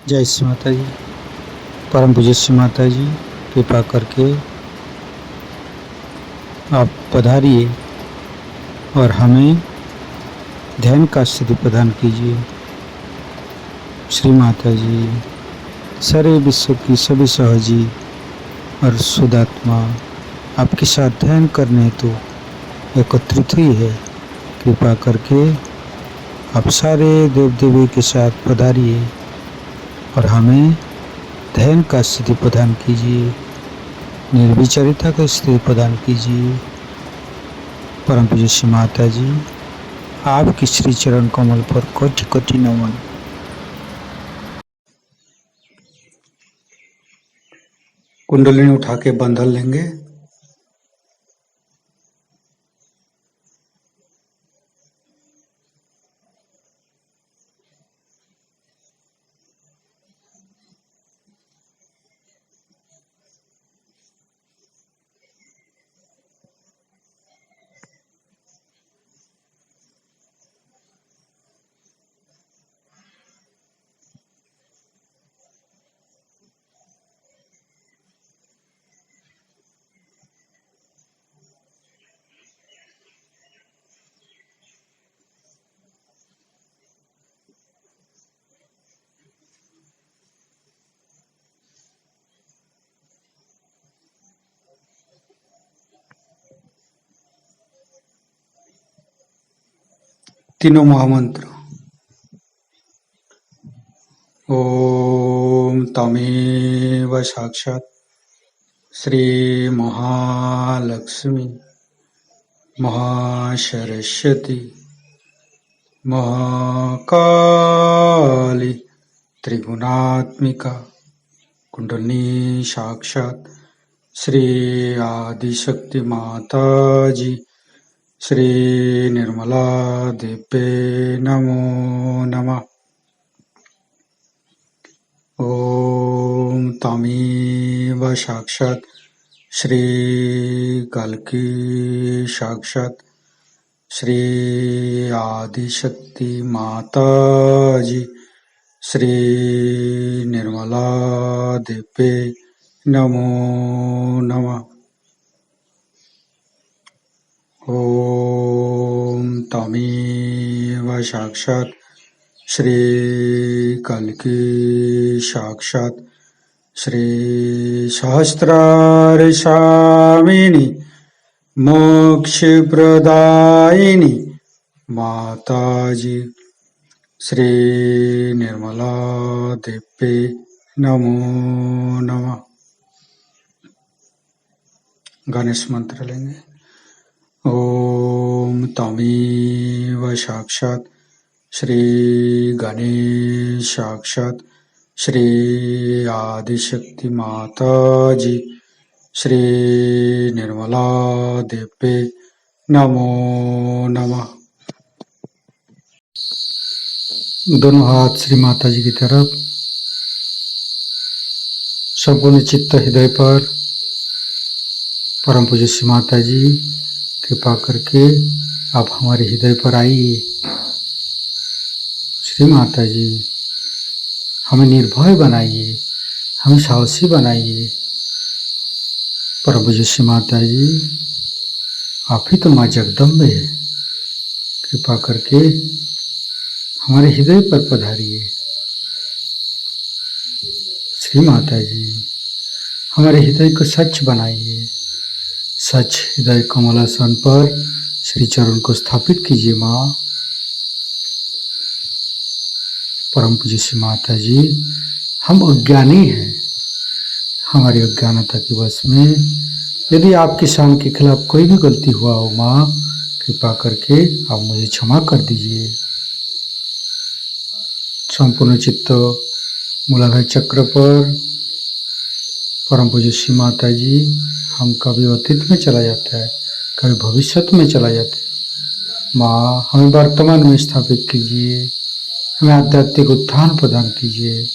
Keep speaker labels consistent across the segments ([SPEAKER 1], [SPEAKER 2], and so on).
[SPEAKER 1] जय श्री माता जी। परम पूज्य श्री माता जी, कृपा करके आप पधारिए और हमें ध्यान का स्थिति प्रदान कीजिए। श्री माता जी, सारे विश्व की सभी सहजी और शुद्धात्मा आपके साथ ध्यान करने हेतु एकत्रित हुई है। कृपा करके आप सारे देव देवी के साथ पधारिए और हमें ध्यान का स्थिति प्रदान कीजिए, निर्विचारिता का स्थिति प्रदान कीजिए। परम पूज्य श्री माता जी, आपके श्री चरण कमल पर कोटि कोटि नमन। कुंडलिनी उठा के बंधन लेंगे। तीनों महामंत्र। ओम तमेव साक्षात् श्री महालक्ष्मी महासरस्वती महाकाली त्रिगुणात्मिका कुंडलिनी साक्षात् श्री आदिशक्ति माता जी श्री निर्मला देवे नमो नमः। ओम तमेव साक्षात् श्री कल्की साक्षात् श्री आदिशक्ति माता जी श्री निर्मला देवे नमो नमः। ओम तमेव साक्षात् श्री कल्की साक्षात् श्री सहस्रार स्वामिनी मोक्षप्रदायिनी माताजी श्री निर्मला देवे नमो नमः। गणेश मंत्र लेंगे। ओम तमेव साक्षात् श्री गणेश साक्षात् श्री आदिशक्ति माता जी श्री निर्मला देवे नमो नमः। दोनों हाथ श्री माता जी की तरफ, संपूर्ण चित्त हृदय पर। परम पूज्य श्री माता जी, कृपा करके आप हमारे हृदय पर आइए। श्री माता जी, हमें निर्भय बनाइए, हमें साहसी बनाइए। परम पूज्य श्री माता जी, आप ही तो माँ जगदम्बे है। कृपा करके हमारे हृदय पर पधारिए। श्री माता जी, हमारे हृदय को सच बनाइए। सच हृदय कमलासन पर श्री चरण को स्थापित कीजिए माँ। परम पूज्य श्री माता जी, हम अज्ञानी हैं। हमारी अज्ञानता के वश में यदि आपके शान के खिलाफ कोई भी गलती हुआ हो माँ, कृपा करके आप मुझे क्षमा कर दीजिए। संपूर्ण चित्त मूलाधार चक्र पर। परम पूज्य श्री माता जी, हम कभी अतीत में चला जाता है, कभी भविष्य में चला जाता है। माँ, हमें वर्तमान में स्थापित कीजिए, हमें आध्यात्मिक उत्थान प्रदान कीजिए।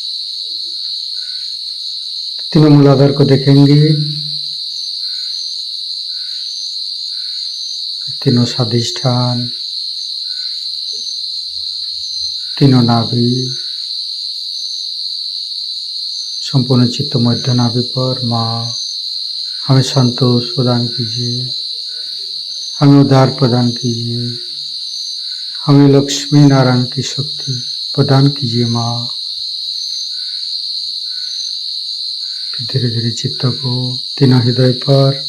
[SPEAKER 1] तीनों मूलाधार को देखेंगे। तीनों स्वादिष्ठान, तीनों नाभि, संपूर्ण चित्त मध्य नाभि पर माँ हमें संतोष प्रदान कीजिए, हमें उद्धार प्रदान कीजिए, हमें लक्ष्मी नारायण की शक्ति प्रदान कीजिए माँ। धीरे धीरे चित्त को तीनों हृदय पर,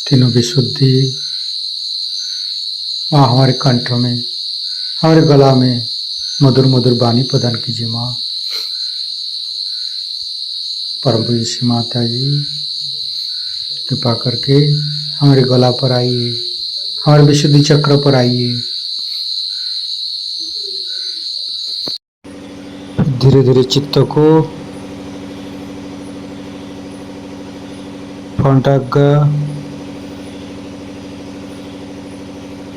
[SPEAKER 1] तीनों विशुद्धि माँ हमारे कंठ में, हमारे गला में मधुर मधुर वाणी प्रदान कीजिए माँ। परम पूज्य श्री माता जी कृपा करके हमारे गला पर आइए, हमारे विशुद्धि चक्र पर आइए। धीरे धीरे चित्त को फ्रंट अग्र,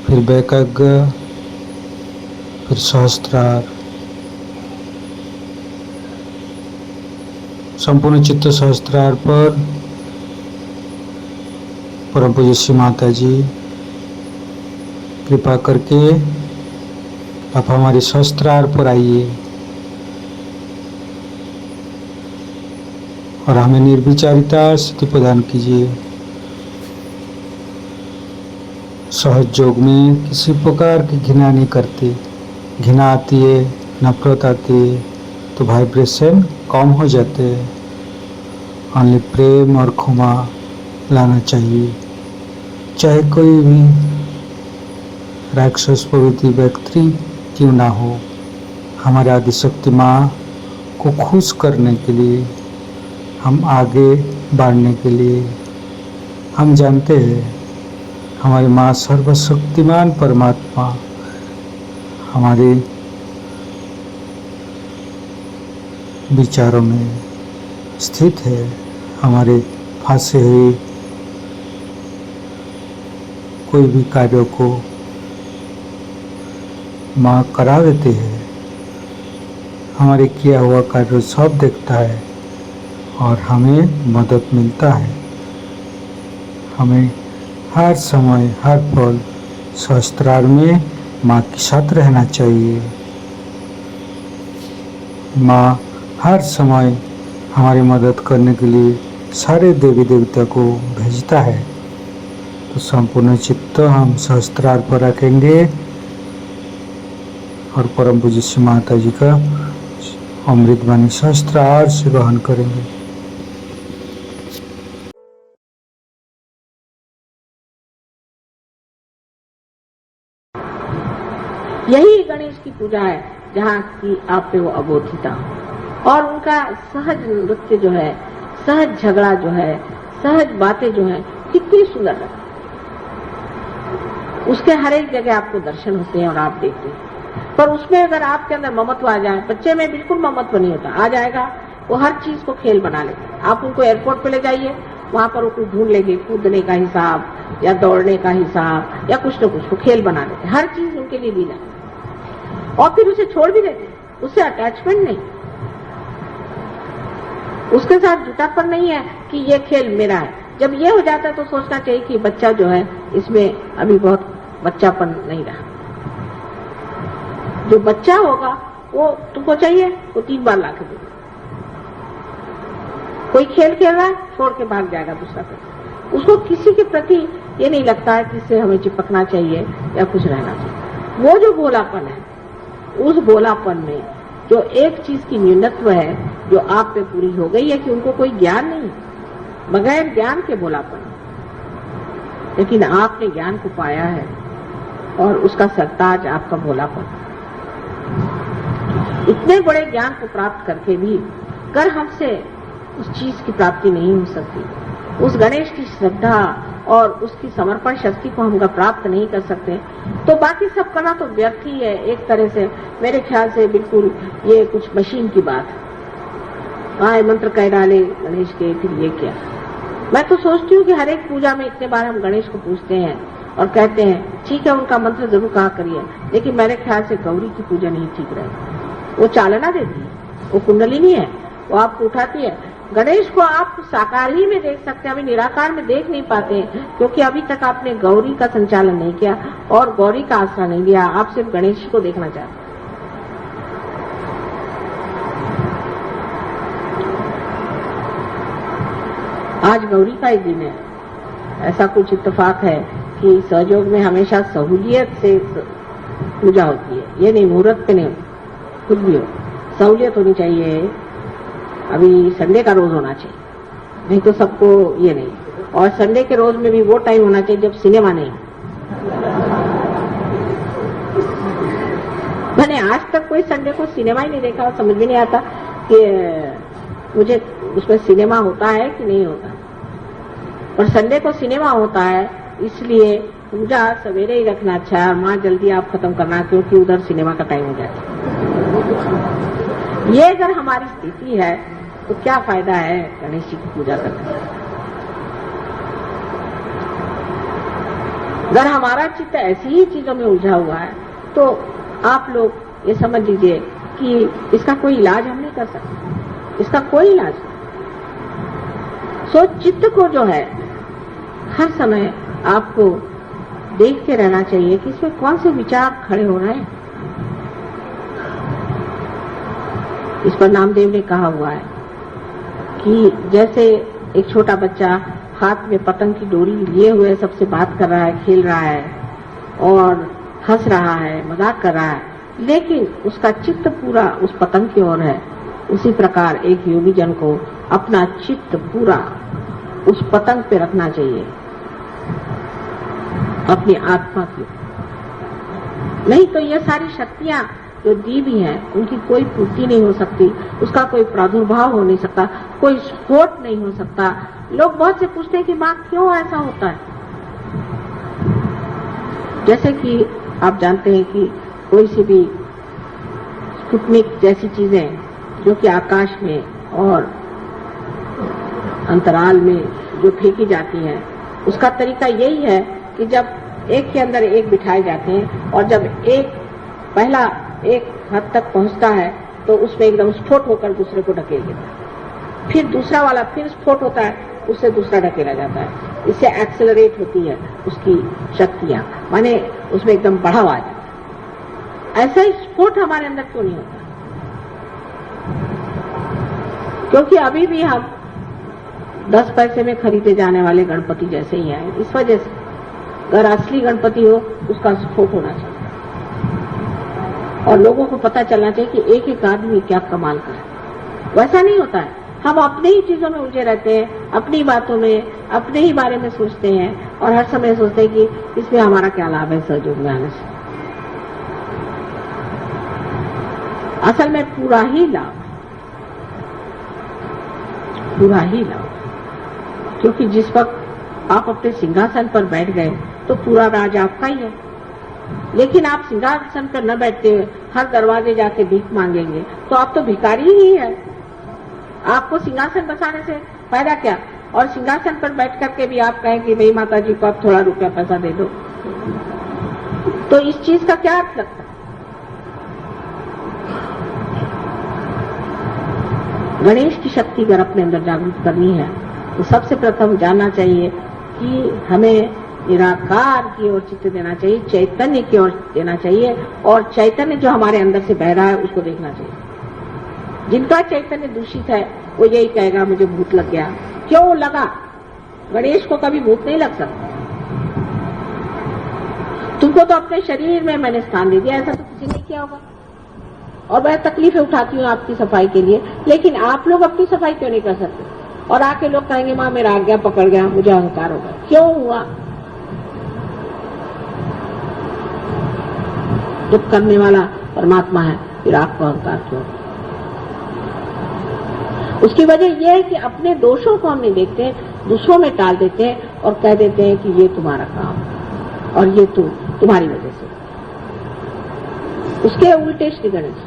[SPEAKER 1] फिर बैक अग्र, फिर सहस्त्रार, संपूर्ण चित्त सहस्त्रार पर परम पूज्य श्री माता जी कृपा करके आप हमारे सहस्त्रार पर आइए और हमें निर्विचारिता स्थिति प्रदान कीजिए। सहज योग में किसी प्रकार की घृणा नहीं करते। घृणा आती है, नफरत आती है तो वाइब्रेशन कम हो जाते हैं। ओनली प्रेम और क्षमा लाना चाहिए। चाहे कोई भी राक्षस प्रवृत्ति व्यक्ति क्यों ना हो, हमारे आदिशक्ति माँ को खुश करने के लिए, हम आगे बढ़ने के लिए, हम जानते हैं हमारी माँ सर्वशक्तिमान परमात्मा हमारे विचारों में स्थित है। हमारे फंसे हुए कोई भी कार्यों को माँ करा देते हैं। हमारे किया हुआ कार्य सब देखता है और हमें मदद मिलता है। हमें हर समय हर पल सहस्त्रार में माँ के साथ रहना चाहिए। माँ हर समय हमारी मदद करने के लिए सारे देवी देवता को भेजता है। तो संपूर्ण चित्त हम सहस्त्रार पर रखेंगे और परम पूज्य श्री माता जी का अमृत वाणी सहस्त्रार से ग्रहण करेंगे।
[SPEAKER 2] यही गणेश की पूजा है जहाँ की आप पे वो अबोधिता हो और उनका सहज नृत्य जो है, सहज झगड़ा जो है, सहज बातें जो है, कितनी सुंदर है। उसके हर एक जगह आपको दर्शन होते हैं और आप देखते हैं। पर उसमें अगर आपके अंदर ममत्व आ जाए, बच्चे में बिल्कुल ममत्व नहीं होता, आ जाएगा वो हर चीज को खेल बना लेते। आप उनको एयरपोर्ट पे ले जाइए, वहां पर वो कुछ ढूंढ लेंगे, कूदने का हिसाब या दौड़ने का हिसाब या कुछ न कुछ वो खेल बना लेते। हर चीज उनके लिए लीला और फिर उसे छोड़ भी देते, उससे अटैचमेंट नहीं, उसके साथ जुटापन नहीं है कि ये खेल मेरा है। जब ये हो जाता है तो सोचना चाहिए कि बच्चा जो है इसमें अभी बहुत बच्चापन नहीं रहा। जो बच्चा होगा वो तुमको चाहिए वो 3 बार लाके देगा। कोई खेल खेल रहा है छोड़ के भाग जाएगा दूसरा पे। उसको किसी के प्रति ये नहीं लगता है कि इससे हमें चिपकना चाहिए या कुछ रहना चाहिए। वो जो भोलापन है, उस भोलापन में जो एक चीज की न्यूनत्व है जो आप पे पूरी हो गई है कि उनको कोई ज्ञान नहीं, बगैर ज्ञान के भोलापन, लेकिन आपने ज्ञान को पाया है और उसका सरताज आपका भोलापन। इतने बड़े ज्ञान को प्राप्त करके भी अगर हमसे उस चीज की प्राप्ति नहीं हो सकती, उस गणेश की श्रद्धा और उसकी समर्पण शक्ति को हम प्राप्त नहीं कर सकते, तो बाकी सब करना तो व्यर्थ ही है। एक तरह से मेरे ख्याल से बिल्कुल ये कुछ मशीन की बात है। आए मंत्र कह डाले गणेश के, फिर ये क्या। मैं तो सोचती हूँ कि हर एक पूजा में इतने बार हम गणेश को पूछते हैं और कहते हैं ठीक है उनका मंत्र जरूर कहा करिए, लेकिन मेरे ख्याल से गौरी की पूजा नहीं ठीक रहे। वो चालना देती है, वो कुंडलिनी है, वो आपको उठाती है। गणेश को आप साकार ही में देख सकते हैं, अभी निराकार में देख नहीं पाते हैं क्योंकि अभी तक आपने गौरी का संचालन नहीं किया और गौरी का आश्रय नहीं लिया। आप सिर्फ गणेश को देखना चाहते हैं। आज गौरी का ही दिन है। ऐसा कुछ इत्तेफाक है कि सहयोग में हमेशा सहूलियत से पूजा होती है, ये नहीं मुहूर्त पे नहीं होती, कुछ भी हो सहूलियत होनी चाहिए। अभी संडे का रोज होना चाहिए, नहीं तो सबको ये नहीं। और संडे के रोज में भी वो टाइम होना चाहिए जब सिनेमा नहीं। मैंने आज तक कोई संडे को सिनेमा ही नहीं देखा और समझ भी नहीं आता कि मुझे उसमें सिनेमा होता है कि नहीं होता। और संडे को सिनेमा होता है, इसलिए पूजा सवेरे ही रखना अच्छा है और माँ जल्दी आप खत्म करना, क्योंकि उधर सिनेमा का टाइम हो जाता है। ये अगर हमारी स्थिति है तो क्या फायदा है गणेश जी की पूजा करने का। अगर हमारा चित्त ऐसी ही चीजों में उलझा हुआ है तो आप लोग ये समझ लीजिए कि इसका कोई इलाज हम नहीं कर सकते, इसका कोई इलाज नहीं। सो चित्त को जो है हर समय आपको देखते रहना चाहिए कि इसमें कौन से विचार खड़े हो रहे हैं। इस पर नामदेव ने कहा हुआ है कि जैसे एक छोटा बच्चा हाथ में पतंग की डोरी लिए हुए सबसे बात कर रहा है, खेल रहा है और हंस रहा है, मजाक कर रहा है, लेकिन उसका चित्त पूरा उस पतंग की ओर है, उसी प्रकार एक योगी जन को अपना चित्त पूरा उस पतंग पे रखना चाहिए, अपनी आत्मा की। नहीं तो ये सारी शक्तियां जो दी भी हैं उनकी कोई पूर्ति नहीं हो सकती, उसका कोई प्रादुर्भाव हो नहीं सकता, कोई स्फोट नहीं हो सकता। लोग बहुत से पूछते हैं कि मां क्यों ऐसा होता है। जैसे कि आप जानते हैं कि कोई सी भी स्पुतनिक जैसी चीजें जो कि आकाश में और अंतराल में जो फेंकी जाती हैं, उसका तरीका यही है कि जब एक के अंदर एक बिठाए जाते हैं और जब एक पहला एक हद तक पहुंचता है तो उसमें एकदम स्फोट होकर दूसरे को ढकेल देता है, फिर दूसरा वाला फिर स्फोट होता है, उससे दूसरा ढकेला जाता है। इससे एक्सेलरेट होती है उसकी शक्तियां, माने उसमें एकदम बढ़ावा आ जाता है। ऐसा ही स्फोट हमारे अंदर क्यों नहीं होता? क्योंकि अभी भी हम 10 पैसे में खरीदे जाने वाले गणपति जैसे ही हैं। इस वजह से अगर असली गणपति हो उसका स्फोट होना चाहिए और लोगों को पता चलना चाहिए कि एक एक आदमी क्या कमाल करे। वैसा नहीं होता है, हम अपने ही चीजों में उलझे रहते हैं, अपनी बातों में, अपने ही बारे में सोचते हैं और हर समय सोचते हैं कि इसमें हमारा क्या लाभ है सहयोग में आने से। असल में पूरा ही लाभ, पूरा ही लाभ, क्योंकि जिस वक्त आप अपने सिंहासन पर बैठ गए तो पूरा राज आपका ही है। लेकिन आप सिंहासन पर न बैठते हुए हर दरवाजे जाके भीख मांगेंगे तो आप तो भिखारी ही है। आपको सिंहासन बसाने से फायदा क्या? और सिंहासन पर बैठ करके भी आप कहें कि भाई माता जी को आप थोड़ा रुपया पैसा दे दो, तो इस चीज का क्या अर्थ लगता है? गणेश की शक्ति अगर अपने अंदर जागृत करनी है तो सबसे प्रथम जानना चाहिए कि हमें निराकार की ओर चित्त देना चाहिए, चैतन्य की ओर देना चाहिए और चैतन्य जो हमारे अंदर से बह रहा है उसको देखना चाहिए। जिनका चैतन्य दूषित है वो यही कहेगा मुझे भूत लग गया। क्यों लगा? गणेश को कभी भूत नहीं लग सकता। तुमको तो अपने शरीर में मैंने स्थान दे दिया, ऐसा तो किसी ने किया होगा। और मैं तकलीफें उठाती हूँ आपकी सफाई के लिए, लेकिन आप लोग अपनी सफाई क्यों नहीं कर सकते? और आके लोग कहेंगे माँ मेरा आज्ञा पकड़ गया, मुझे अहंकार हो गया। क्यों हुआ? दुख करने वाला परमात्मा है, फिर आपको अहंकार क्यों? उसकी वजह यह है कि अपने दोषों को हम नहीं देखते, दूसरों में टाल देते हैं और कह देते हैं कि ये तुम्हारा काम है और ये तुम्हारी वजह से। उसके उल्टे श्री गणेश,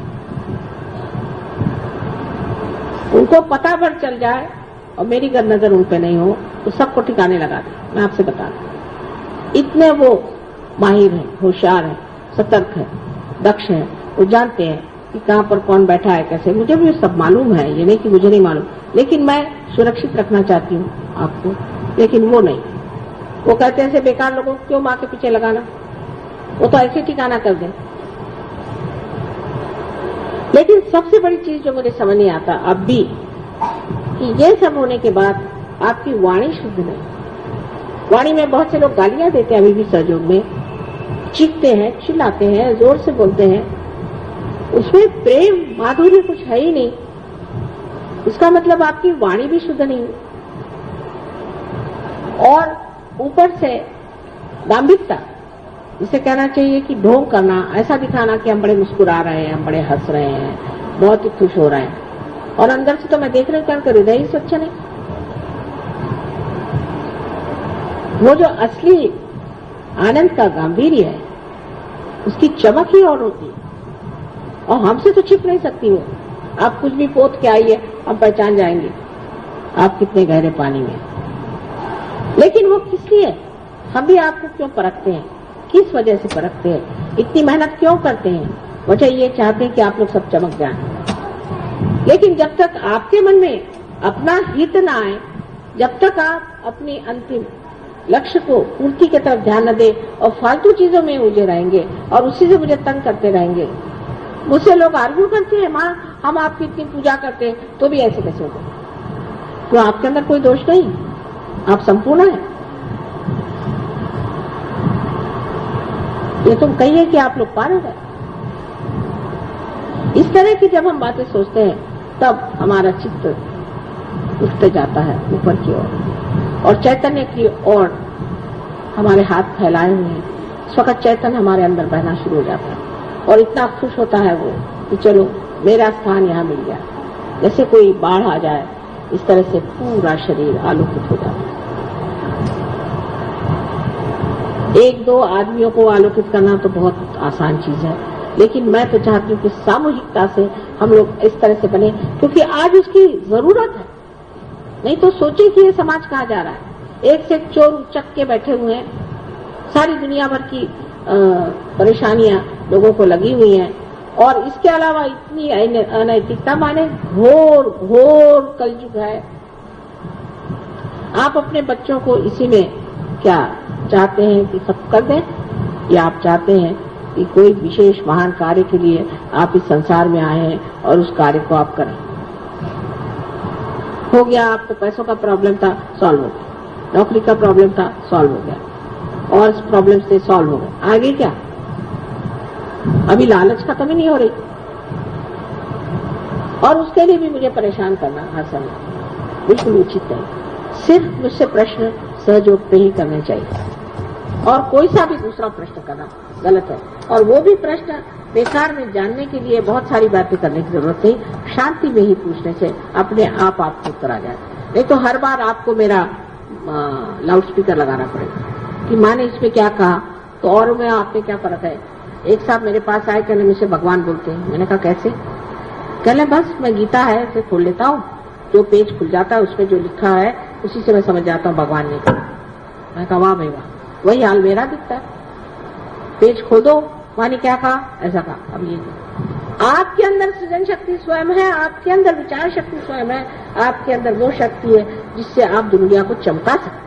[SPEAKER 2] उनको पता भर चल जाए और मेरी अगर नजर उन पे नहीं हो तो सबको ठिकाने लगा दे। मैं आपसे बता दूं, इतने वो माहिर है, होशियार है, सतर्क है, दक्ष है। वो जानते हैं कि कहाँ पर कौन बैठा है, कैसे। मुझे भी सब मालूम है, ये नहीं कि मुझे नहीं मालूम, लेकिन मैं सुरक्षित रखना चाहती हूँ आपको। लेकिन वो नहीं, वो कहते हैं ऐसे बेकार लोगों को क्यों माँ के पीछे लगाना, वो तो ऐसे ठिकाना कर दे। लेकिन सबसे बड़ी चीज जो मुझे समझ नहीं आता अब भी कि ये सब होने के बाद आपकी वाणी शुद्ध नहीं। वाणी में बहुत से लोग गालियां देते हैं, अभी भी सहयोग में चीखते हैं, चिल्लाते हैं, जोर से बोलते हैं, उसमें प्रेम माधुर्य कुछ है ही नहीं। इसका मतलब आपकी वाणी भी शुद्ध नहीं। और ऊपर से दाम्भिकता, जिसे कहना चाहिए कि ढोंग करना, ऐसा दिखाना कि हम बड़े मुस्कुरा रहे हैं, हम बड़े हंस रहे हैं, बहुत ही खुश हो रहे हैं, और अंदर से तो मैं देख रही हूं कि हृदय ही स्वच्छ नहीं। वो जो असली आनंद का गांभीर्य है, उसकी चमक ही और होती है, और हमसे तो छिप नहीं सकती वो। आप कुछ भी पोत के आइए, हम पहचान जाएंगे आप कितने गहरे पानी में। लेकिन वो किस लिए? हम भी आपको क्यों परखते हैं? किस वजह से परखते हैं? इतनी मेहनत क्यों करते हैं? वजह ये चाहते हैं कि आप लोग सब चमक जाएं। लेकिन जब तक आपके मन में अपना हित ना आए, जब तक आप अपनी अंतिम लक्ष्य को पूर्ति की तरफ ध्यान न दे और फालतू चीजों में उलझे रहेंगे और उसी से मुझे तंग करते रहेंगे। मुझसे लोग आर्ग्यू करते हैं, माँ हम आपकी इतनी पूजा करते हैं तो भी ऐसे कैसे हो गए? तो आपके अंदर कोई दोष नहीं, आप संपूर्ण हैं। ये तुम कहिए कि आप लोग पार हो गए। इस तरह की जब हम बातें सोचते हैं तब हमारा चित्त उठते जाता है ऊपर की ओर, और चैतन्य की ओर हमारे हाथ फैलाए हुए हैं। इस वक्त चैतन्य हमारे अंदर बहना शुरू हो जाता है और इतना खुश होता है वो कि चलो मेरा स्थान यहाँ मिल गया। जैसे कोई बाढ़ आ जाए, इस तरह से पूरा शरीर आलोकित हो जाता है। एक दो आदमियों को आलोकित करना तो बहुत आसान चीज है, लेकिन मैं तो चाहती हूँ कि सामूहिकता से हम लोग इस तरह से बने, क्योंकि आज उसकी जरूरत है। नहीं तो सोचे कि ये समाज कहाँ जा रहा है। एक से एक चोर उचक के बैठे हुए हैं, सारी दुनिया भर की परेशानियां लोगों को लगी हुई हैं, और इसके अलावा इतनी अनैतिकता, माने घोर घोर कलयुग है। आप अपने बच्चों को इसी में क्या चाहते हैं कि सब कर दें, या आप चाहते हैं कि कोई विशेष महान कार्य के लिए आप इस संसार में आए हैं और उस कार्य को आप करें? हो गया, आपको पैसों का प्रॉब्लम था, सॉल्व हो गया। नौकरी का प्रॉब्लम था, सॉल्व हो गया, और प्रॉब्लम से सॉल्व हो गया। आगे क्या? अभी लालच खत्म ही नहीं हो रही, और उसके लिए भी मुझे परेशान करना हर समय बिल्कुल उचित नहीं। सिर्फ मुझसे प्रश्न सहयोग पे ही करने चाहिए, और कोई सा भी दूसरा प्रश्न करना गलत है। और वो भी प्रश्न बेकार में जानने के लिए बहुत सारी बातें करने की जरूरत नहीं, शांति में ही पूछने से अपने आप आपको उत्तर आ जाए। नहीं तो हर बार आपको मेरा लाउड स्पीकर लगाना पड़ेगा कि माँ ने इसमें क्या कहा, तो और में आपने क्या फर्क है। एक साहब मेरे पास आए, कहने मुझसे भगवान बोलते हैं। मैंने कहा कैसे? कहने बस मैं गीता है इसे खोल लेता हूँ, जो पेज खुल जाता है उसमें जो लिखा है उसी से मैं समझ जाता हूँ भगवान ने कहा। मैं कहा वाह भाई वाह, वही हाल मेरा दिखता है। पेज खोल दो, वहां ने क्या कहा, ऐसा कहा। अब ये आपके अंदर सृजन शक्ति स्वयं है, आपके अंदर विचार शक्ति स्वयं है, आपके अंदर वो शक्ति है जिससे आप दुनिया को चमका सकते।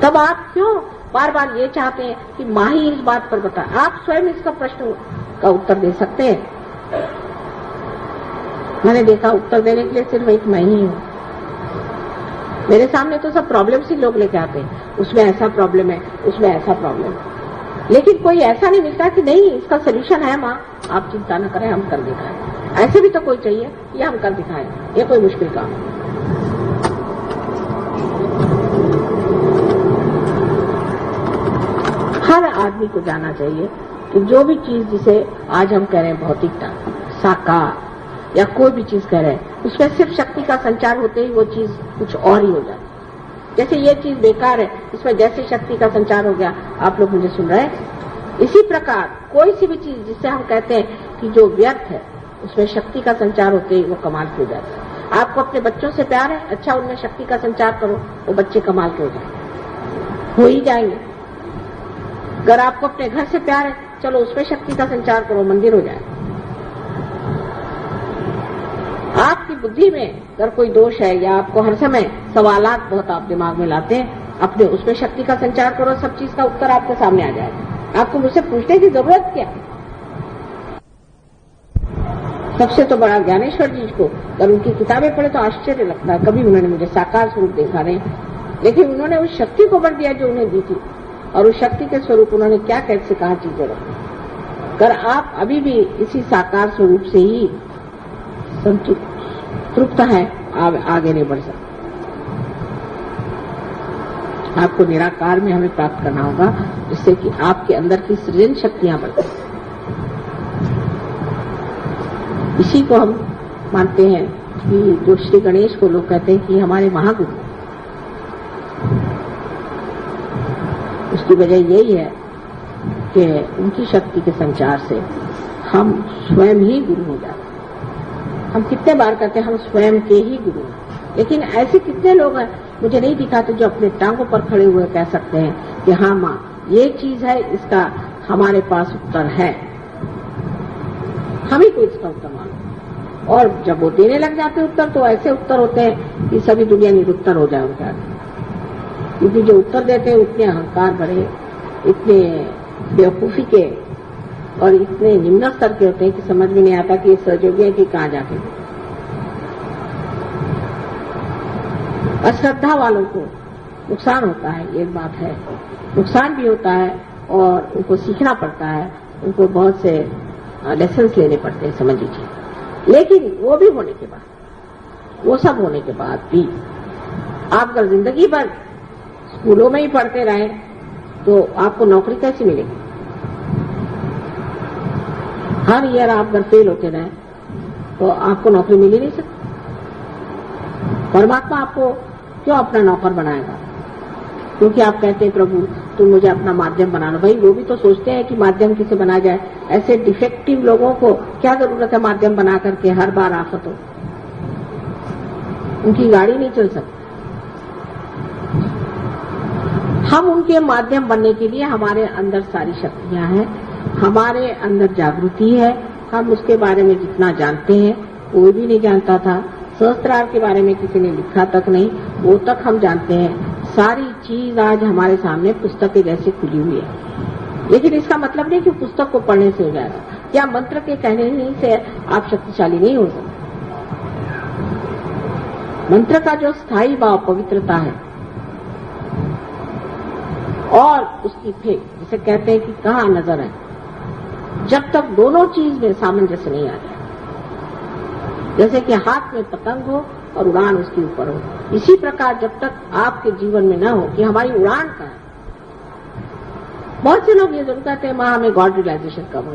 [SPEAKER 2] तब आप क्यों बार बार ये चाहते हैं कि माँ ही इस बात पर बता? आप स्वयं इसका प्रश्न का उत्तर दे सकते हैं। मैंने देखा उत्तर देने के लिए सिर्फ एक मैं ही हूँ। मेरे सामने तो सब प्रॉब्लम्स ही लोग लेके आते हैं, उसमें ऐसा प्रॉब्लम है, उसमें ऐसा प्रॉब्लम है, लेकिन कोई ऐसा नहीं मिलता कि नहीं इसका सोल्यूशन है माँ, आप चिंता न करें, हम कर दिखाएं। ऐसे भी तो कोई चाहिए, ये हम कर दिखाएं, ये कोई मुश्किल काम है। हर आदमी को जानना चाहिए कि जो भी चीज जिसे आज हम कह रहे हैं भौतिकता, साकार या कोई भी चीज कह रहे हैं, उसमें सिर्फ शक्ति का संचार होते ही वो चीज कुछ और ही हो जाती। जैसे ये चीज बेकार है, इसमें जैसे शक्ति का संचार हो गया, आप लोग मुझे सुन रहे हैं। इसी प्रकार कोई सी भी चीज जिससे हम कहते हैं कि जो व्यर्थ है, उसमें शक्ति का संचार होते ही वो कमाल की हो जाती है। आपको अपने बच्चों से प्यार है, अच्छा उनमें शक्ति का संचार करो, वो बच्चे कमाल के हो जाए, हो ही जाएंगे। अगर आपको अपने घर से प्यार है, चलो उसमें शक्ति का संचार करो, मंदिर हो जाए। आपकी बुद्धि में अगर कोई दोष है या आपको हर समय सवालात बहुत आप दिमाग में लाते हैं, अपने उसमें शक्ति का संचार करो, सब चीज का उत्तर आपके सामने आ जाएगा। आपको मुझसे पूछने की जरूरत क्या? सबसे तो बड़ा ज्ञानेश्वर जी को, अगर उनकी किताबें पढ़े तो आश्चर्य लगता है, कभी उन्होंने मुझे साकार स्वरूप देखा नहीं, लेकिन उन्होंने उस शक्ति को वर दिया जो उन्हें दी थी, और उस शक्ति के स्वरूप उन्होंने क्या कैसे कहा चीजें रखी। अगर आप अभी भी इसी साकार स्वरूप से ही संतृप्त है, आगे नहीं बढ़ सकते। आपको निराकार में हमें प्राप्त करना होगा, जिससे कि आपके अंदर की सृजन शक्तियां बढ़े। इसी को हम मानते हैं कि जो श्री गणेश को लोग कहते हैं कि हमारे महागुरु, उसकी वजह यही है कि उनकी शक्ति के संचार से हम स्वयं ही गुरु हो जाते हैं। हम कितने बार कहते हैं हम स्वयं के ही गुरु हैं, लेकिन ऐसे कितने लोग हैं मुझे नहीं दिखाते जो अपने टांगों पर खड़े हुए कह सकते हैं कि हाँ माँ ये चीज है, इसका हमारे पास उत्तर है, हम ही को इसका उत्तर मानो। और जब वो देने लग जाते हैं उत्तर, तो ऐसे उत्तर होते हैं कि सभी दुनिया निरुत्तर हो जाए उनका, क्योंकि जो उत्तर देते हैं उतने अहंकार भरे, इतने बेवकूफी के और इतने निम्न स्तर के होते हैं कि समझ में नहीं आता कि ये सहयोगी है कि कहाँ जाके। अश्रद्धा वालों को नुकसान होता है, ये बात है, नुकसान भी होता है और उनको सीखना पड़ता है, उनको बहुत से लेसन्स लेने पड़ते हैं, समझ लीजिए। लेकिन वो भी होने के बाद, वो सब होने के बाद भी आप अगर जिंदगी भर स्कूलों में ही पढ़ते रहे तो आपको नौकरी कैसे मिलेगी? हर ईयर आप अगर फेल होते रहे तो आपको नौकरी मिल ही नहीं सकती। परमात्मा आपको क्यों अपना नौकर बनाएगा? क्योंकि आप कहते हैं प्रभु तुम मुझे अपना माध्यम बना लो। भाई वो भी तो सोचते हैं कि माध्यम किसे बना जाए। ऐसे डिफेक्टिव लोगों को क्या जरूरत है माध्यम बना करके हर बार आफत हो, उनकी गाड़ी नहीं चल सकती। हम उनके माध्यम बनने के लिए हमारे अंदर सारी शक्तियां हैं, हमारे अंदर जागृति है। हम उसके बारे में जितना जानते हैं, कोई भी नहीं जानता था। सहस्त्रार के बारे में किसी ने लिखा तक नहीं, वो तक हम जानते हैं। सारी चीज आज हमारे सामने पुस्तक के जैसे खुली हुई है। लेकिन इसका मतलब नहीं कि पुस्तक को पढ़ने से हो जाएगा या मंत्र के कहने नहीं से आप शक्तिशाली नहीं हो सकते। मंत्र का जो स्थायी भाव पवित्रता है और उसकी फेंक, जिसे कहते हैं कि कहाँ नजर है, जब तक दोनों चीज में सामंजस्य नहीं आ जाए, जैसे कि हाथ में पतंग हो और उड़ान उसके ऊपर हो, इसी प्रकार जब तक आपके जीवन में न हो कि हमारी उड़ान का है। बहुत से लोग ये जरूर कहते हैं माँ हमें गॉड रियलाइजेशन कब हो,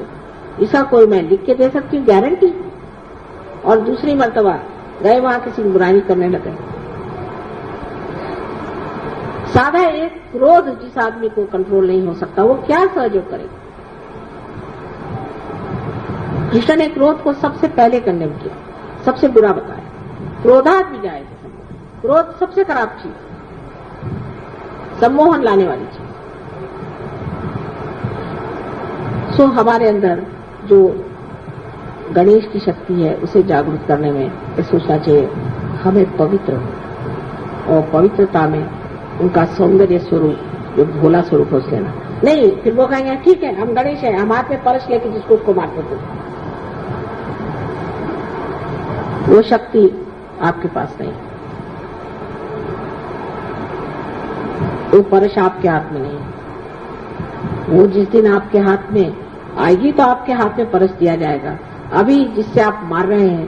[SPEAKER 2] इसका कोई मैं लिख के दे सकती हूँ गारंटी? और दूसरी मर्तबा गए वहां किसी की बुराई करने लगे। साधा एक क्रोध जिस आदमी को कंट्रोल नहीं हो सकता, वो क्या सहयोग करेगा? कृष्ण ने क्रोध को सबसे पहले करने किया, सबसे बुरा बताया। क्रोधात भी जाए, क्रोध सबसे खराब चीज, सम्मोहन लाने वाली चीज। सो हमारे अंदर जो गणेश की शक्ति है उसे जागरूक करने में सोचना चाहिए हमें पवित्र हो, और पवित्रता में उनका सौंदर्य स्वरूप जो भोला स्वरूप हो लेना नहीं। फिर वो कहेंगे ठीक है हम गणेश हैं, हम हाथ में परस लेके जिसको उसको मारते थे। वो शक्ति आपके पास नहीं, वो परश आपके हाथ में नहीं। वो जिस दिन आपके हाथ में आएगी तो आपके हाथ में परस दिया जाएगा। अभी जिससे आप मार रहे हैं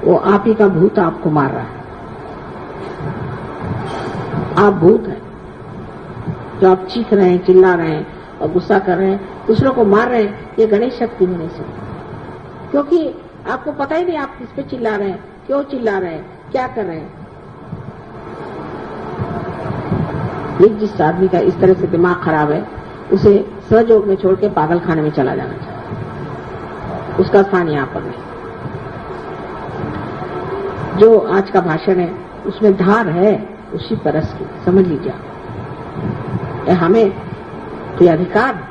[SPEAKER 2] वो आप ही का भूत आपको मार रहा है। आप भूत हैं जो आप चीख रहे हैं, चिल्ला रहे हैं और गुस्सा कर रहे हैं, दूसरों को मार रहे हैं। ये गणेश शक्ति होने से, क्योंकि आपको पता ही नहीं आप किस पे चिल्ला रहे हैं, क्यों चिल्ला रहे हैं, क्या कर रहे हैं। जिस आदमी का इस तरह से दिमाग खराब है उसे सहयोग में छोड़ के पागल खाने में चला जाना चाहिए, उसका स्थान यहाँ पर नहीं। जो आज का भाषण है उसमें धार है उसी परस की, समझ लीजिए। हमें तो अधिकार है,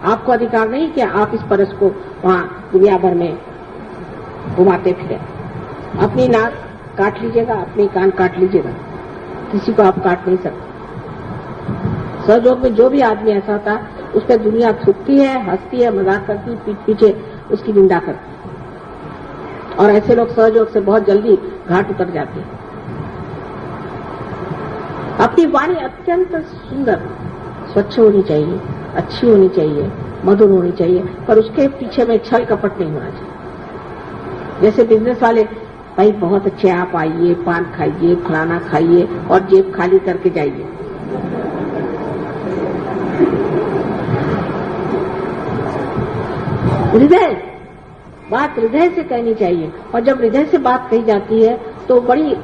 [SPEAKER 2] आपको अधिकार नहीं कि आप इस परस को वहां दुनिया भर में घुमाते फिरे। अपनी नाक काट लीजिएगा, अपनी कान काट लीजिएगा, किसी को आप काट नहीं सकते। सहयोग में जो भी आदमी ऐसा होता है उस पर दुनिया थूकती है, हंसती है, मजाक करती है, पीठ पीछे उसकी निंदा करती है। और ऐसे लोग सहयोग से बहुत जल्दी घाट उतर जाते हैं। अपनी वाणी अत्यंत सुंदर, स्वच्छ होनी चाहिए, अच्छी होनी चाहिए, मधुर होनी चाहिए, पर उसके पीछे में छल कपट नहीं होना चाहिए। जैसे बिजनेस वाले, भाई बहुत अच्छे आप आइए, पान खाइए, फलाना खाइए और जेब खाली करके जाइए। हृदय, बात हृदय से कहनी चाहिए, और जब हृदय से बात कही जाती है तो बड़ी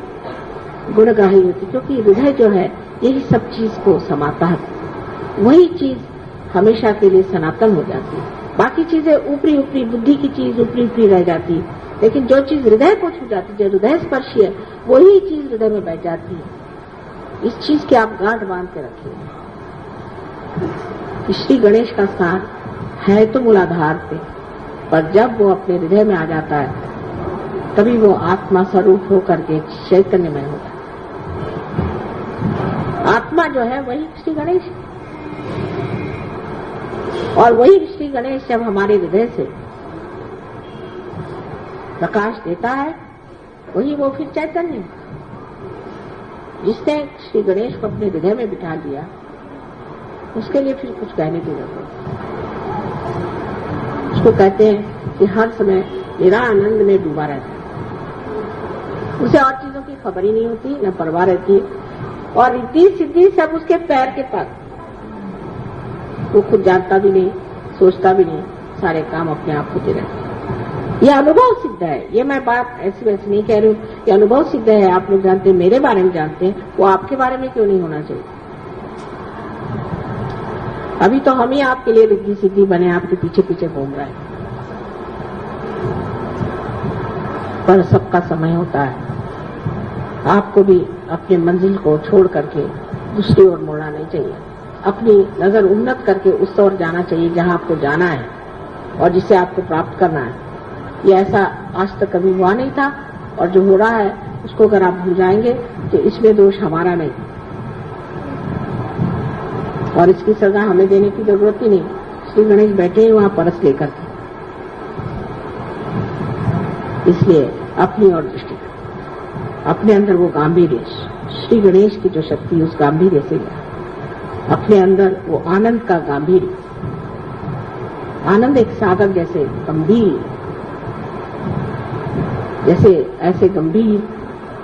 [SPEAKER 2] गुणग्राही होती, क्योंकि हृदय जो है यही सब चीज को समाता है। वही चीज हमेशा के लिए सनातन हो जाती है। बाकी चीजें ऊपरी ऊपरी, बुद्धि की चीज ऊपरी ऊपरी रह जाती है, लेकिन जो चीज हृदय को छू जाती है, जो हृदय स्पर्शी है, वही चीज हृदय में बैठ जाती है। इस चीज की आप गांठ बांध के रखिए। श्री गणेश का स्थान है तो मूलाधार पे, पर जब वो अपने हृदय में आ जाता है तभी वो आत्मा स्वरूप होकर के चैतन्यमय होता है। आत्मा जो है वही श्री गणेश है, और वही श्री गणेश जब हमारे हृदय से प्रकाश देता है, वही वो फिर चैतन्य है। जिसने श्री गणेश को अपने हृदय में बिठा दिया, उसके लिए फिर कुछ कहने की जरूरत नहीं। उसको कहते हैं कि हर समय निरा आनंद में डूबा रहता है, उसे और चीजों की खबर ही नहीं होती, न परवाह रहती है, और रिद्धि सिद्धि सब उसके पैर के पास। वो खुद जानता भी नहीं, सोचता भी नहीं, सारे काम अपने आप होते रहते हैं। यह अनुभव सिद्ध है। ये मैं बात ऐसी वैसी नहीं कह रही हूँ, ये अनुभव सिद्ध है। आप लोग जानते हैं, मेरे बारे में जानते हैं, वो आपके बारे में क्यों नहीं होना चाहिए? अभी तो हम ही आपके लिए रिद्धि सिद्धि बने, आपके पीछे पीछे घूम रहे हैं, पर सबका समय होता है। आपको भी अपनी मंजिल को छोड़ करके दूसरी ओर मुड़ना नहीं चाहिए। अपनी नजर उन्नत करके उस ओर जाना चाहिए जहां आपको जाना है और जिसे आपको प्राप्त करना है। ये ऐसा आज तक कभी हुआ नहीं था, और जो हो रहा है उसको अगर आप भूल जाएंगे तो इसमें दोष हमारा नहीं, और इसकी सजा हमें देने की जरूरत ही नहीं। श्री गणेश बैठे हैं वहां परस लेकर के, इसलिए अपनी ओर दृष्टि, अपने अंदर वो गांभीर्य, श्री गणेश की जो शक्ति उस गांभीर्य से, अपने अंदर वो आनंद का गांभीर्य। आनंद एक सागर जैसे गंभीर, जैसे ऐसे गंभीर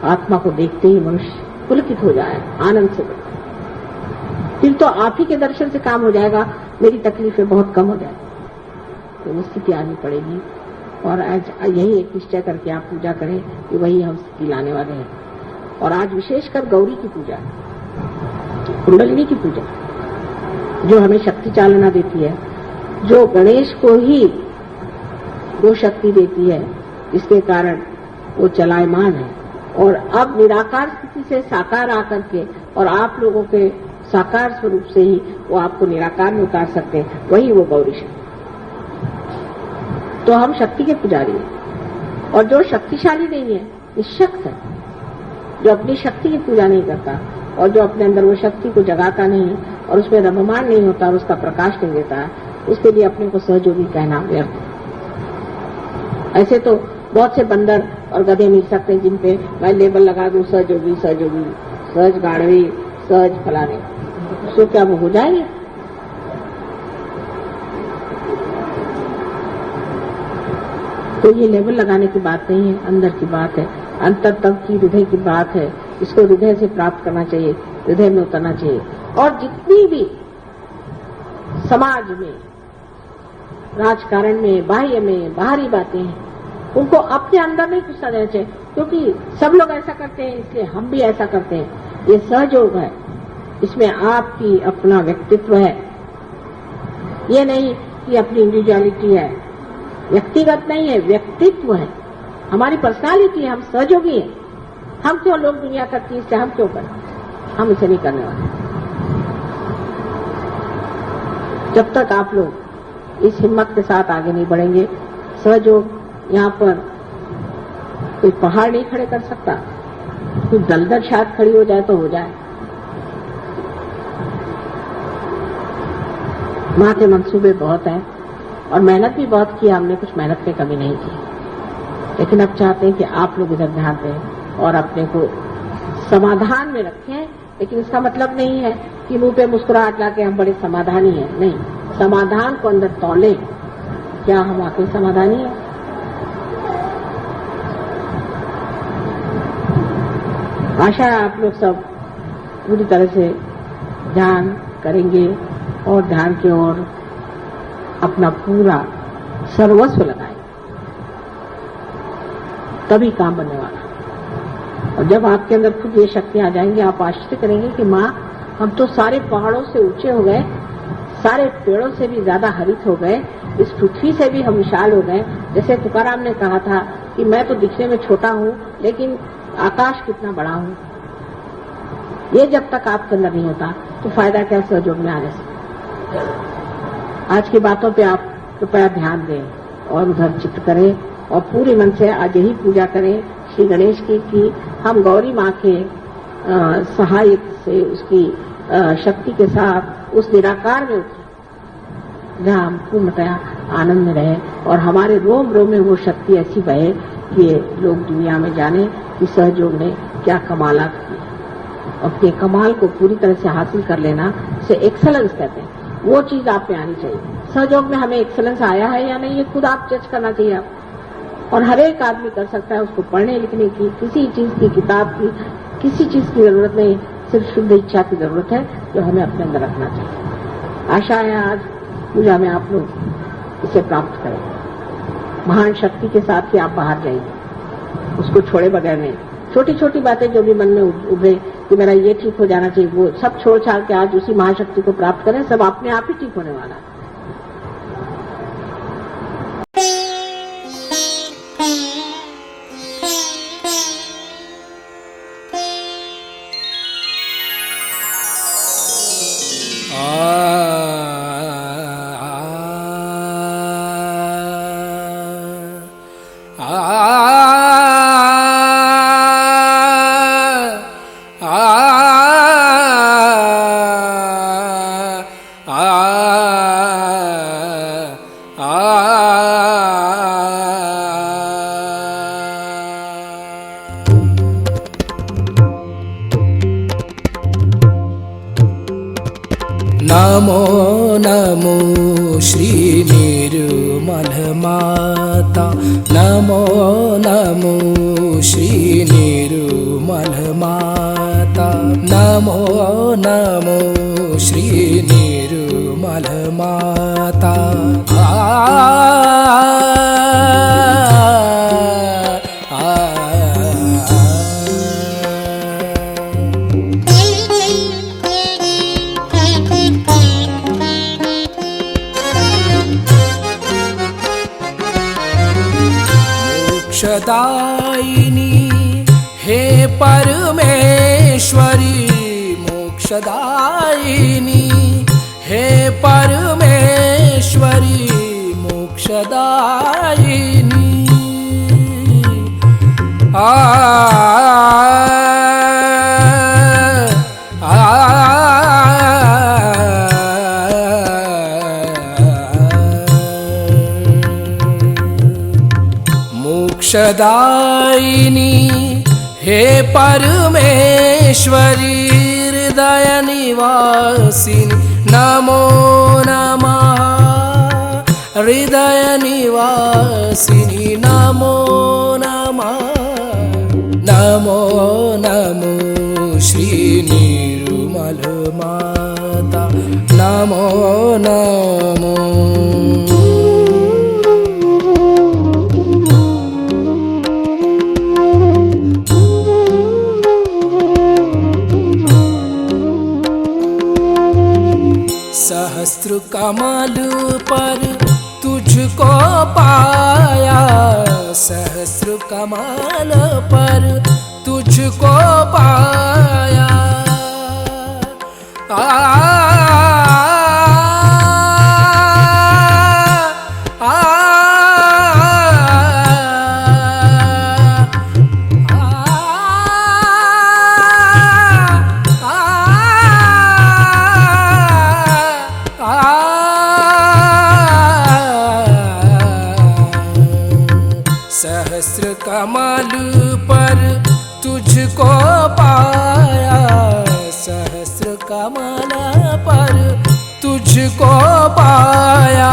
[SPEAKER 2] आत्मा को देखते ही मनुष्य पुलकित हो जाए आनंद से। फिर तो आप ही के दर्शन से काम हो जाएगा, मेरी तकलीफें बहुत कम हो जाएगी। तो वो स्थिति आनी पड़ेगी, और आज यही एक निश्चय करके आप पूजा करें कि वही हम स्थिति लाने वाले हैं। और आज विशेषकर गौरी की पूजा, कुंडलिनी की पूजा, जो हमें शक्ति चालना देती है, जो गणेश को ही वो शक्ति देती है जिसके कारण वो चलायमान है, और अब निराकार स्थिति से साकार आकर के और आप लोगों के साकार स्वरूप से ही वो आपको निराकार में उतार सकते हैं, वही वो गौरी शक्ति। तो हम शक्ति के पुजारी हैं, और जो शक्तिशाली नहीं है निशक्त है, जो अपनी शक्ति की पूजा नहीं करता और जो अपने अंदर वो शक्ति को जगाता नहीं और उसमें रममान नहीं होता और उसका प्रकाश नहीं देता है, उसके लिए अपने को सहयोगी कहना व्यर्थ है। ऐसे तो बहुत से बंदर और गधे मिल सकते हैं जिन पे मैं लेबल लगा दूं सहयोगी, सहयोगी, सहज गाड़वी, सहज फलाने, उसको क्या वो हो जाएंगे? तो ये लेबल लगाने की बात नहीं है, अंदर की बात है, अंतर तक की हृदय की बात है। इसको हृदय से प्राप्त करना चाहिए, हृदय में उतरना चाहिए। और जितनी भी समाज में, राजकारण में, बाह्य में, बाहरी बातें हैं, उनको अपने अंदर नहीं घुसा देना चाहिए, क्योंकि सब लोग ऐसा करते हैं इसलिए हम भी ऐसा करते हैं। ये सहयोग है, इसमें आपकी अपना व्यक्तित्व है, ये नहीं कि अपनी इंडिविजुअलिटी है, व्यक्तिगत नहीं है, व्यक्तित्व है, हमारी पर्सनालिटी है, हम सहयोगी हैं। हम क्यों लोग दुनिया करती है, इससे हम क्यों करें? हम इसे नहीं करने वाले। जब तक आप लोग इस हिम्मत के साथ आगे नहीं बढ़ेंगे, सहयोग यहाँ पर कोई पहाड़ नहीं खड़े कर सकता, कोई दलदल शायद खड़ी हो जाए तो हो जाए। माथे मंसूबे बहुत हैं और मेहनत भी बहुत की, हमने कुछ मेहनत में कमी नहीं की। लेकिन अब चाहते हैं कि आप लोग इधर ध्यान दें और अपने को समाधान में रखें। लेकिन इसका मतलब नहीं है कि मुंह पे मुस्कुराहट लाके हम बड़े समाधानी हैं, नहीं। समाधान को अंदर तौले, क्या हम वाकई समाधानी हैं? आशा है आप लोग सब पूरी तरह से ध्यान करेंगे और ध्यान की ओर अपना पूरा सर्वस्व लगाएंगे, तभी काम बनने वाला। और जब आपके अंदर खुद ये शक्ति आ जाएंगी, आप आश्चर्य करेंगे कि माँ, हम तो सारे पहाड़ों से ऊंचे हो गए, सारे पेड़ों से भी ज्यादा हरित हो गए, इस पृथ्वी से भी हम विशाल हो गए। जैसे तुकाराम ने कहा था कि मैं तो दिखने में छोटा हूँ, लेकिन आकाश कितना बड़ा हूँ। ये जब तक आपके अंदर नहीं होता तो फायदा क्या सहयोग में आने से। आज की बातों पे आप कृपया ध्यान दें और उधर चित्त करें और पूरे मन से आज यही पूजा करें श्री गणेश की कि हम गौरी माँ के सहायता से, उसकी शक्ति के साथ उस निराकार में उतरे, जहाँ हम पूर्णतया आनंद में रहे और हमारे रोम रोम में वो शक्ति ऐसी बहे कि लोग दुनिया में जाने कि सहयोग ने क्या कमाल किया। अपने कमाल को पूरी तरह से हासिल कर लेना से एक्सेलेंस कहते हैं, वो चीज आप में आनी चाहिए। सहयोग में हमें एक्सेलेंस आया है या नहीं, ये खुद आप जज करना चाहिए आप। और हर एक आदमी कर सकता है, उसको पढ़ने लिखने की, किसी चीज की, किताब की, किसी चीज की जरूरत नहीं, सिर्फ शुद्ध इच्छा की जरूरत है जो हमें अपने अंदर रखना चाहिए। आशा है आज पूजा में आप लोग इसे प्राप्त करें। महान शक्ति के साथ ही आप बाहर जाएंगे, उसको छोड़े बगैर नहीं। छोटी छोटी बातें जो भी मन में उभरे कि मेरा ये ठीक हो जाना चाहिए, वो सब छोड़ छाड़ के आज उसी महाशक्ति को प्राप्त करें, सब अपने आप ही ठीक होने वाला है।
[SPEAKER 3] नमो नमो श्री निर्मल माता, नमो नमो श्री निर्मल माता, नमो नमो श्री निर्मल माता। मोक्षदायिनी हे परमेश्वरी, मोक्षदायिनी हे परमेश्वरी, मोक्षदायिनी। मोक्षदायिनी हे परमेश्वरी, हृदय निवासिनी नमो नमः, हृदय निवासिनी नमो नमः, नमो नमो श्री निर्मल माता, नमो नमो। सहस्त्र कमल पर तुझको पाया, सहस्त्र कमल पर तुझको पाया। सहस्र कमल पर तुझको पाया, सहस्र कमल पर तुझको पाया,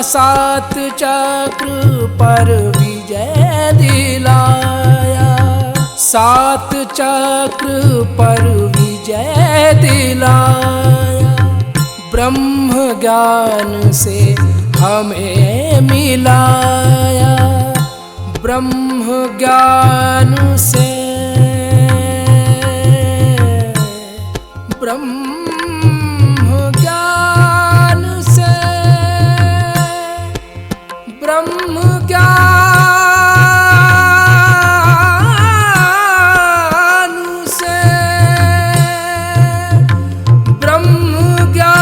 [SPEAKER 3] सात चक्र पर विजय दिलाया, सात चक्र पर विजय दिलाया। ब्रह्म ज्ञान से हमें मिलाया, ब्रह्म ज्ञान से, ब्रह्म ज्ञान से, ब्रह्म ज्ञान से, ब्रह्म ज्ञान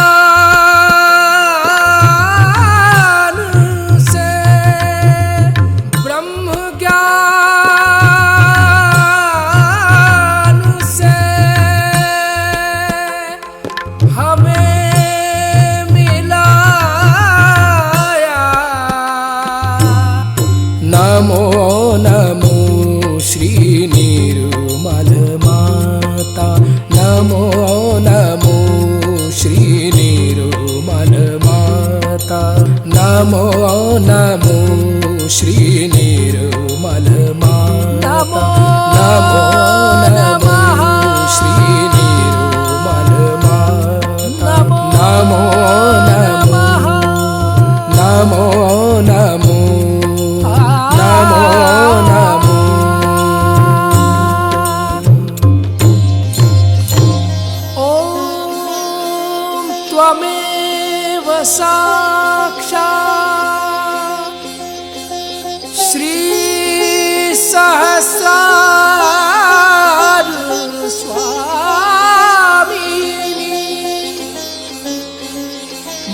[SPEAKER 3] से, ब्रह्म ज्ञान से हमें मिलाया। नमो नमो श्री निर्मल माता, नमो नमो श्री निर्मल माता, नमो नमो श्री निर्मल माता, नमो नमो श्री निर्मल माता, नमो नमो, नमो नमो, नमो नमो। ॐ त्वमेव साक्षात् श्री सहस्रार स्वामिनी,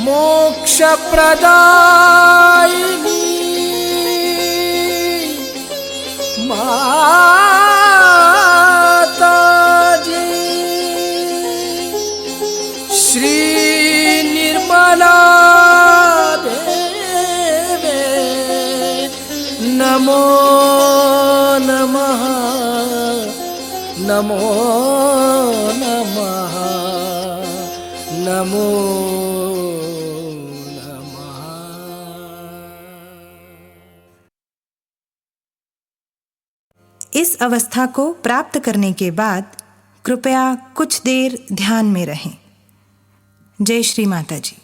[SPEAKER 3] मोक्ष प्रदायिनी माता जी, श्री निर्मला देवे नमो नमः, नमो नमः, नमो नमः।
[SPEAKER 4] इस अवस्था को प्राप्त करने के बाद कृपया कुछ देर ध्यान में रहें। जय श्री माता जी।